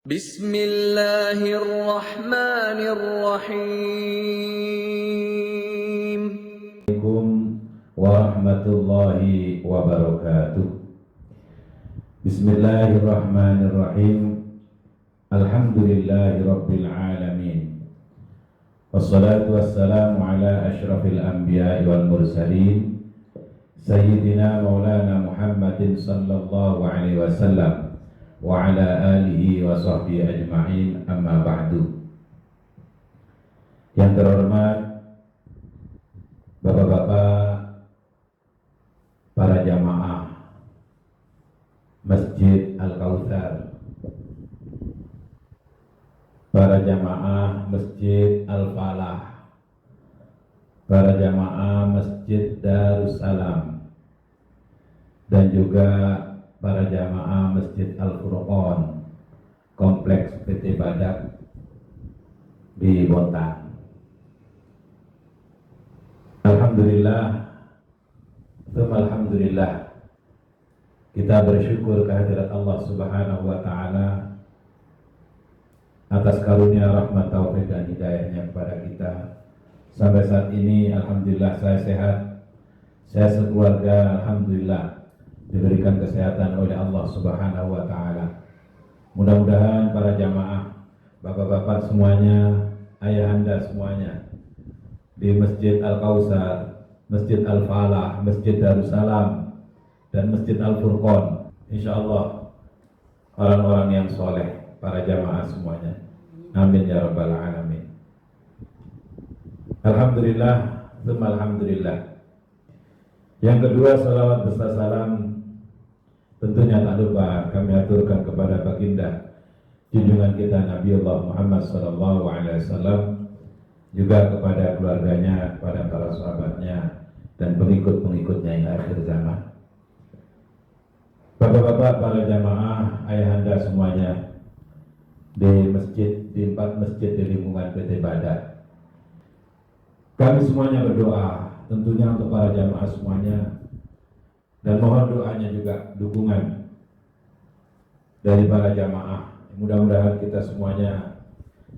Bismillahirrahmanirrahim. Assalamualaikum warahmatullahi wabarakatuh. Bismillahirrahmanirrahim. Alhamdulillahi rabbil alamin. Wassalatu wassalamu ala asyrafil anbiya'i wal mursalin Sayyidina maulana Muhammadin sallallahu alaihi wasallam wa ala alihi wa sahbihi ajma'in, amma ba'du. Yang terhormat Bapak-bapak, para jamaah Masjid Al-Kautsar, para jamaah Masjid Al-Falah, para jamaah Masjid Darussalam, dan juga para jamaah Masjid Al-Furqan, Kompleks PT Badak di Bontang. Alhamdulillah, alhamdulillah, kita bersyukur kehadirat Allah Subhanahu wa Ta'ala atas karunia rahmat, taufik dan hidayahnya kepada kita. Sampai saat ini alhamdulillah saya sehat, saya sekeluarga alhamdulillah diberikan kesehatan oleh Allah Subhanahu wa Ta'ala. Mudah-mudahan para jamaah, bapak-bapak semuanya, ayahanda semuanya di Masjid Al-Kautsar, Masjid Al-Falah, Masjid Darussalam, dan Masjid Al-Furqan, insyaallah orang-orang yang soleh, para jamaah semuanya. Amin ya rabbal alamin. Alhamdulillah, alhamdulillah. Yang kedua, salawat beserta salam tentunya tak lupa kami aturkan kepada baginda junjungan kita Nabiullah Muhammad sallallahu alaihi wasallam, juga kepada keluarganya, kepada para sahabatnya, dan pengikut-pengikutnya yang akhir zaman. Bapak-bapak, para jamaah, ayahanda semuanya di masjid, di 4 masjid di lingkungan PT Badak, kami semuanya berdoa tentunya untuk para jamaah semuanya, dan mohon doanya juga, dukungan dari para jamaah. Mudah-mudahan kita semuanya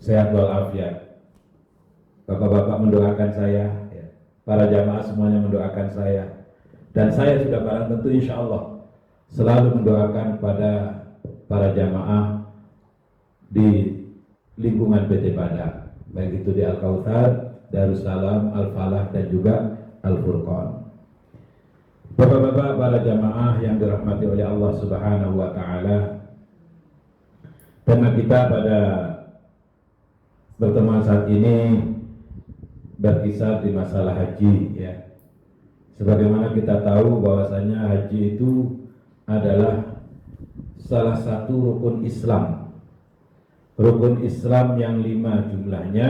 sehat walafiat. Bapak-bapak mendoakan saya, para jamaah semuanya mendoakan saya, dan saya sudah barang tentu insya Allah selalu mendoakan kepada para jamaah di lingkungan PT Badak, baik itu di Al-Kautsar, Darussalam, Al-Falah, dan juga Al-Furqan. Bapak-bapak, para jamaah yang dirahmati oleh Allah Subhanahu wa Ta'ala, tema kita pada pertemuan saat ini berkisar di masalah haji, ya. Sebagaimana kita tahu bahwasanya haji itu adalah salah satu rukun Islam. Rukun Islam yang 5 jumlahnya,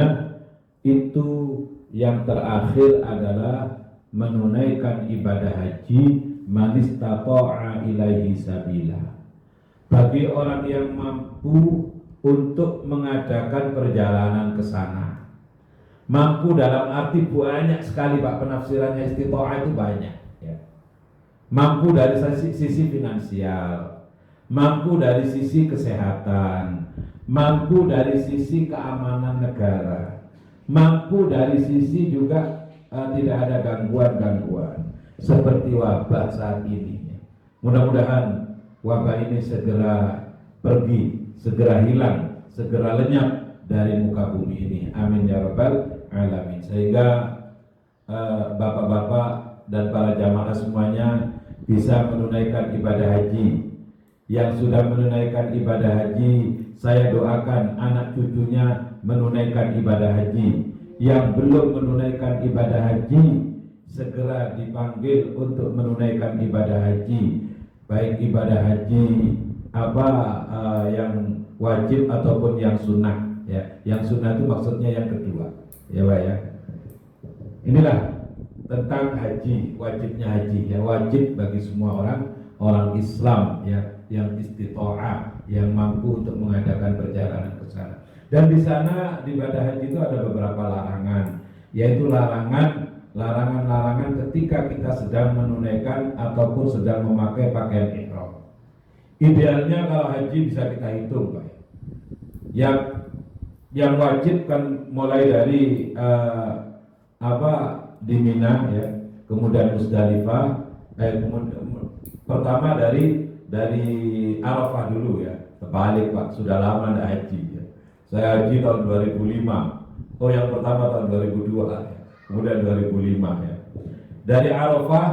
itu yang terakhir adalah menunaikan ibadah haji man istata'a ilaihi sabila. Bagi orang yang mampu untuk mengadakan perjalanan ke sana. Mampu dalam arti banyak sekali Pak, penafsirannya istita'ah itu banyak, ya. Mampu dari sisi finansial, mampu dari sisi kesehatan, mampu dari sisi keamanan negara, mampu dari sisi juga tidak ada gangguan-gangguan seperti wabah saat ini. Mudah-mudahan wabah ini segera pergi, segera hilang, segera lenyap dari muka bumi ini. Amin ya rabbal alamin. Sehingga bapak-bapak dan para jamaah semuanya bisa menunaikan ibadah haji. Yang sudah menunaikan ibadah haji, saya doakan anak cucunya menunaikan ibadah haji. Yang belum menunaikan ibadah haji, segera dipanggil untuk menunaikan ibadah haji. Baik ibadah haji yang wajib ataupun yang sunnah, ya. Yang sunnah itu maksudnya yang kedua, ya Pak, ya. Inilah tentang haji, wajibnya haji, ya. Wajib bagi semua orang Islam, ya, yang istita'ah, yang mampu untuk mengadakan perjalanan ke sana. Dan di sana di ibadah haji itu ada beberapa larangan, yaitu larangan ketika kita sedang menunaikan ataupun sedang memakai pakaian ihram. Idealnya kalau haji bisa kita hitung, Pak. Yang wajib kan mulai dari di Mina ya, kemudian Musdalifah, pertama dari Arafah dulu ya. Terbalik Pak, sudah lama tidak haji ya. Saya haji tahun 2005. Oh, yang pertama tahun 2002 ya. Kemudian 2005 ya. Dari Arafah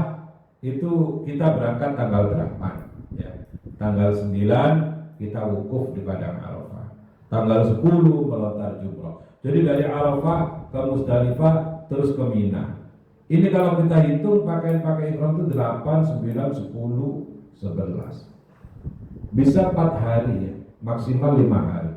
itu kita berangkat tanggal 8 ya. Tanggal 9 kita wukuf di Padang Arafah. Tanggal 10 melontar jumroh. Jadi dari Arafah ke Musdalifah terus ke Mina. Ini kalau kita hitung pakai ihram itu 8, 9, 10, 11. Bisa 4 hari ya, maksimal 5 hari.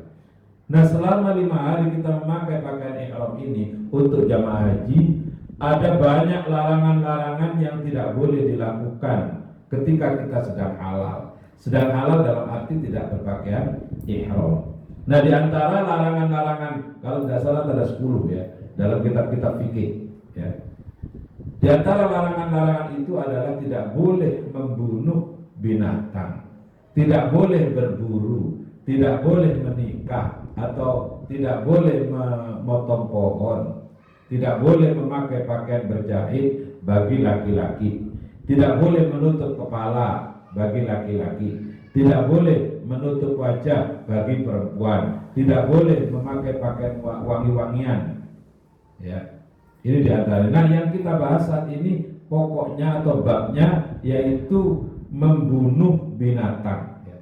Nah, selama 5 hari kita memakai pakaian ihram ini untuk jamaah haji, ada banyak larangan-larangan yang tidak boleh dilakukan ketika kita sedang halal. Sedang halal dalam arti tidak berpakaian ihram. Nah, di antara larangan-larangan, kalau tidak salah ada 10 ya, dalam kitab-kitab fikih ya. Di antara larangan-larangan itu adalah tidak boleh membunuh binatang, tidak boleh berburu, tidak boleh menikah, atau tidak boleh memotong pohon, tidak boleh memakai pakaian berjahit bagi laki-laki, tidak boleh menutup kepala bagi laki-laki, tidak boleh menutup wajah bagi perempuan, tidak boleh memakai pakaian wangi-wangian ya. Ini diantara. Nah, yang kita bahas saat ini pokoknya atau babnya yaitu membunuh binatang ya.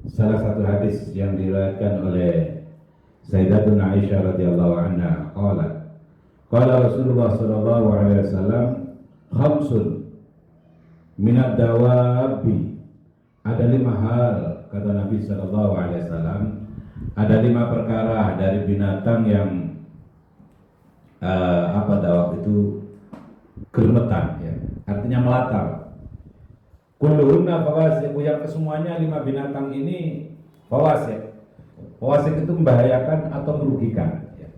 Salah satu hadis yang diriwayatkan oleh Sayyidatuna Aisyah radhiyallahu anha qala Rasulullah sallallahu alaihi wasallam khamsun minad dawabi, ada 5 hal kata Nabi sallallahu alaihi wasallam, ada 5 perkara dari binatang yang dawab itu germetan ya, artinya melatar. Kulluhunna fawasiq, yang kesemuanya 5 binatang ini fawasiq. Fawasiq itu membahayakan atau merugikan ya.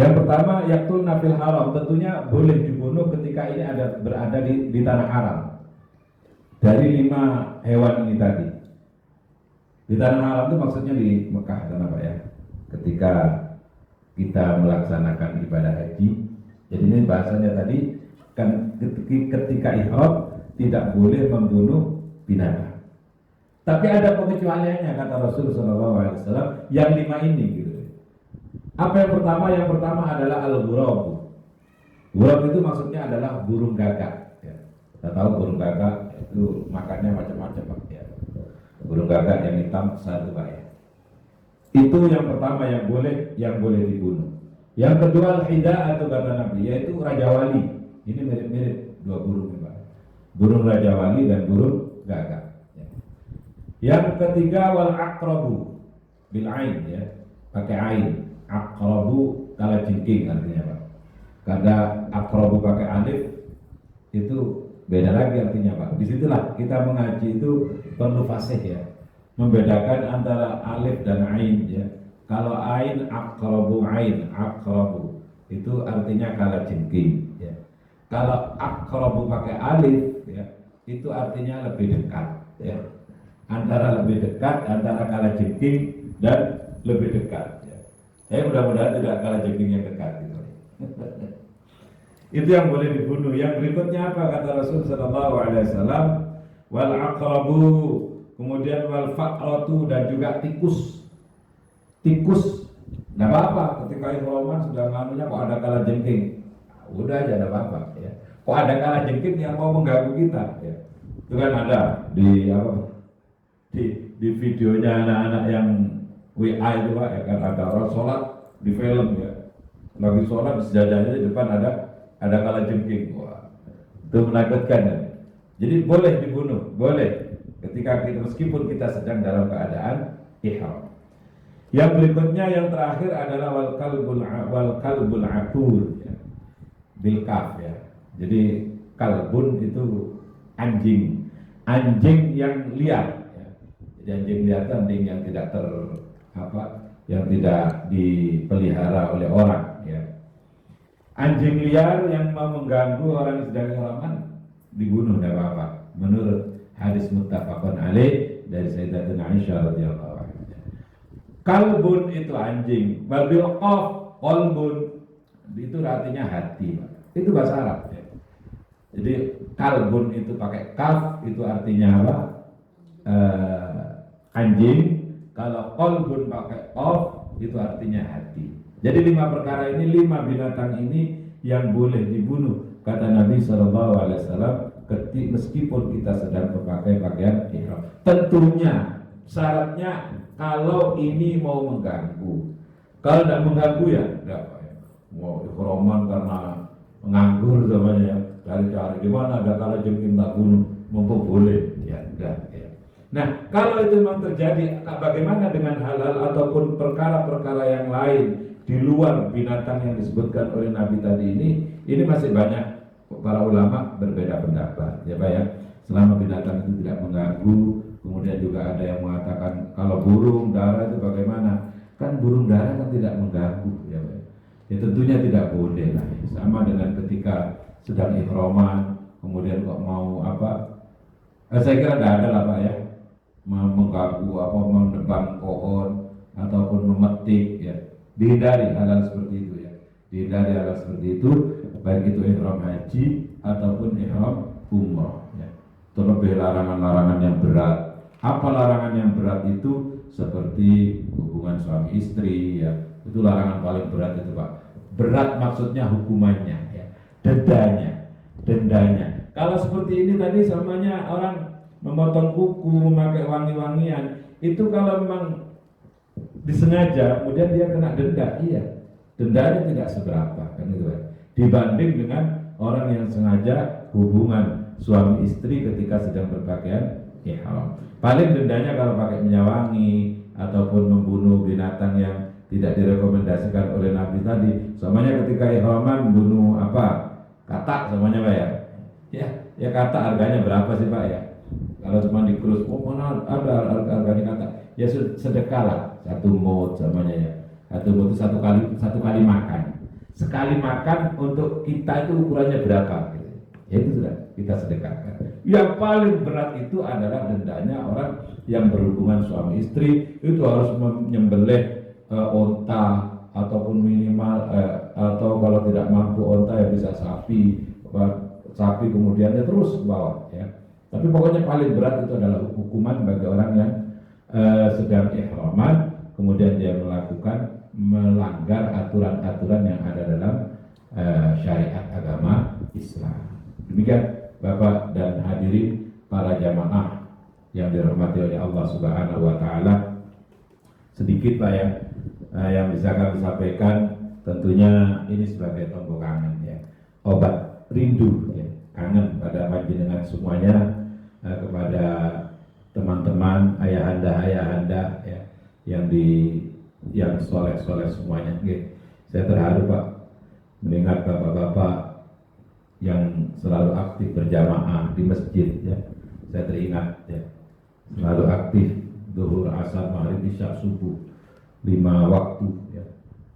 Yang pertama yaqtulna fil haram, tentunya boleh dibunuh ketika ini berada di tanah haram. Dari 5 hewan ini tadi. Di tanah haram itu maksudnya di Mekah sana Pak ya. Ketika kita melaksanakan ibadah haji. Jadi ini bahasanya tadi kan ketika ihram tidak boleh membunuh binatang. Tapi ada pengecualiannya kata Rasulullah SAW yang 5 ini gitu. Apa yang pertama? Yang pertama adalah al-ghurab. Ghurab itu maksudnya adalah burung gagak. Ya. Kita tahu burung gagak itu makannya macam-macam Pak ya. Burung gagak yang hitam satu Pak ya. Itu yang pertama yang boleh dibunuh. Yang kedua al-hida atau kata Nabi, yaitu raja wali. Ini mirip-mirip 2 burung Pak. Burung raja wali dan burung gagak. Ya. Yang ketiga wal aqrabu bil ain ya, pakai ain. Aqrabu kalajengking artinya Pak. Karena aqrabu pakai alif itu beda lagi artinya Pak. Disitulah kita mengaji itu perlu fasih ya, membedakan antara alif dan ain ya. Kalau ain aqrabu itu artinya kalajengking ya. Kalau aqrabu pakai alif ya, itu artinya lebih dekat ya. Antara lebih dekat antara kalajengking dan lebih dekat ya. Mudah-mudahan tidak kalajengking yang dekat gitu. Itu yang boleh dibunuh. Yang berikutnya apa kata Rasul sallallahu alaihi wasallam? Wal aqrabu, kemudian wal faqratu, dan juga tikus. Tikus enggak apa-apa ketika ihraman sudah nganunya kok ada kalajengking. Udah aja enggak apa-apa ya. Kok ada kalajengking yang mau mengganggu kita ya. Itu kan ada di di videonya anak-anak yang WA itu Pak ya, kan ada orang sholat di film ya. Lagi sholat di sejadahnya di depan ada kalajengking. Wah, itu menakutkan ya. Jadi boleh dibunuh, boleh ketika kita meskipun kita sedang dalam keadaan ihram. Yang berikutnya yang terakhir adalah wal kalbul aqur ya. Bil kaf ya. Jadi kalbun itu anjing yang liar ya. Jadi anjing liar itu anjing yang tidak yang tidak dipelihara oleh orang ya. Anjing liar yang mau mengganggu orang yang sedang ihraman dibunuh, tidak apa-apa. Menurut hadis muttafaqun alaih dari Sayyidatina Aisyah radhiyallahu anha. Kalbun itu anjing, wabil qaf qalbun itu artinya hati. Itu bahasa Arab ya. Jadi kalbun itu pakai kaf itu artinya apa? Anjing. Kalau qalbun pakai qaf itu artinya hati. Jadi 5 perkara ini, 5 binatang ini yang boleh dibunuh kata Nabi SAW meskipun kita sedang berpakai pakaian ihram. Tentunya syaratnya kalau ini mau mengganggu. Kalau tidak mengganggu ya tidak. Mau ihraman karena menganggur namanya, cari-cari gimana ada kalau jengking tak bunuh, mumpung boleh ya enggak ya. Nah kalau itu memang terjadi, bagaimana dengan hal-hal ataupun perkara-perkara yang lain di luar binatang yang disebutkan oleh Nabi tadi ini masih banyak para ulama berbeda pendapat ya Pak ya. Selama binatang itu tidak mengganggu, kemudian juga ada yang mengatakan kalau burung dara itu bagaimana? Kan burung dara kan tidak mengganggu ya Pak. Ya tentunya tidak boleh lah. Sama dengan ketika sedang ihraman, kemudian kok mau apa? Saya kira tidak ada lah Pak ya, mengganggu apa, menebang pohon ataupun memetik ya. Dihindari hal-hal seperti itu ya. Dihindari hal seperti itu, baik itu ihram haji ataupun ihram umrah ya. Terlebih larangan-larangan yang berat. Apa larangan yang berat itu? Seperti hubungan suami istri ya. Itu larangan paling berat itu Pak. Berat maksudnya hukumannya ya. Dendanya. Kalau seperti ini tadi samanya orang memotong kuku, memakai wangi-wangian, itu kalau memang disengaja kemudian dia kena denda, iya. Dendanya tidak seberapa kan itu kan. Dibanding dengan orang yang sengaja hubungan suami istri ketika sedang berpakaian ihram. Paling dendanya kalau pakai minyak wangi ataupun membunuh binatang yang tidak direkomendasikan oleh Nabi tadi. Soalnya ketika ihraman membunuh apa? Katak semuanya Pak ya. Ya katak harganya berapa sih Pak ya? Kalau cuma dikrus, mana ada harganya katak? Ya sedekah lah, 1 mut semuanya ya. 1 mut itu satu kali makan. Sekali makan untuk kita itu ukurannya berapa? Gitu. Ya itu sudah kita sedekahkan. Yang paling berat itu adalah dendanya orang yang berhubungan suami istri itu harus menyembelih onta ataupun minimal atau kalau tidak mampu onta ya bisa sapi kemudian ya terus ke bawah ya. Tapi pokoknya paling berat itu adalah hukuman bagi orang yang sedang ihraman kemudian dia melanggar aturan-aturan yang ada dalam syariat agama Islam. Demikian Bapak dan hadirin para jamaah yang dirahmati oleh Allah Subhanahu wa taala. Sedikit Pak ya yang bisa kami sampaikan, tentunya ini sebagai tombol kangen ya, obat rindu ya, kangen pada panjenengan semuanya, kepada teman-teman ayahanda ya, yang soleh semuanya. Saya terharu Pak mendengar bapak-bapak yang selalu aktif berjamaah di masjid ya. Saya teringat ya, selalu aktif zuhur, asar, maghrib, isya, subuh, 5 waktu ya.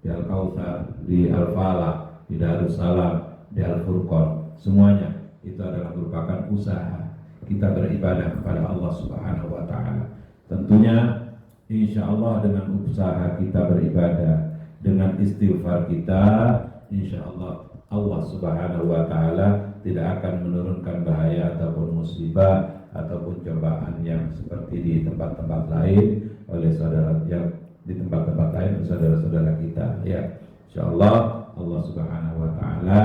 Di Al-Kautsar, di Al-Falah, di Darussalam, di Al-Furqan, semuanya itu adalah merupakan usaha kita beribadah kepada Allah Subhanahu wa taala. Tentunya insya Allah dengan usaha kita beribadah, dengan istighfar kita, insya Allah Allah Subhanahu wa taala tidak akan menurunkan bahaya ataupun musibah ataupun cobaan yang seperti di tempat-tempat lain oleh saudara yang di tempat-tempat lain saudara-saudara kita ya. Insyaallah Allah Subhanahu wa taala,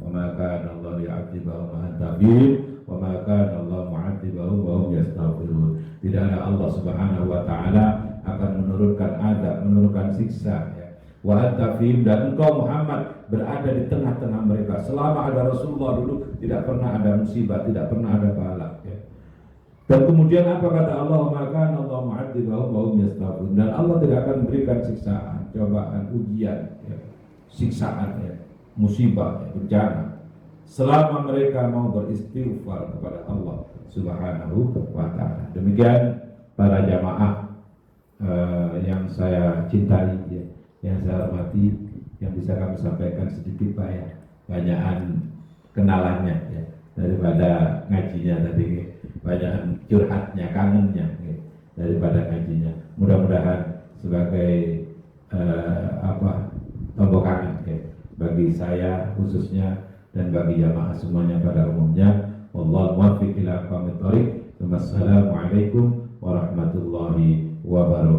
wa ma kana Allah li'adzibahum wa anta bihim wa ma kana Allah mu'adzibahum wa hum yastaghfirun. Tidaklah Allah Subhanahu wa taala akan menurunkan azab, menurunkan siksa ya. Wa anta fihim, dan engkau Muhammad berada di tengah-tengah mereka. Selama ada Rasulullah dulu tidak pernah ada musibah, tidak pernah ada bala ya. Dan kemudian apa kata Allah, maka Allah mu'adzibahum wa hum yastaghfirun, dan Allah tidak akan memberikan siksaan, cobaan, ujian ya, siksaan ya, musibah ya, bencana selama mereka mau beristighfar kepada Allah Subhanahu wa taala. Demikian para jamaah yang saya cintai ya, yang saya hormati, yang bisa kami sampaikan sedikit Pak ya, banyakan kenalannya ya, daripada ngajinya tadi, banyakan curhatnya, kangennya ya. daripada ngajinya. Mudah-mudahan sebagai tombol kangen bagi saya khususnya dan bagi jamaah semuanya pada umumnya. Wallahu muwaffiq ila aqwamit thoriq. Wassalamualaikum warahmatullahi wabarakatuh.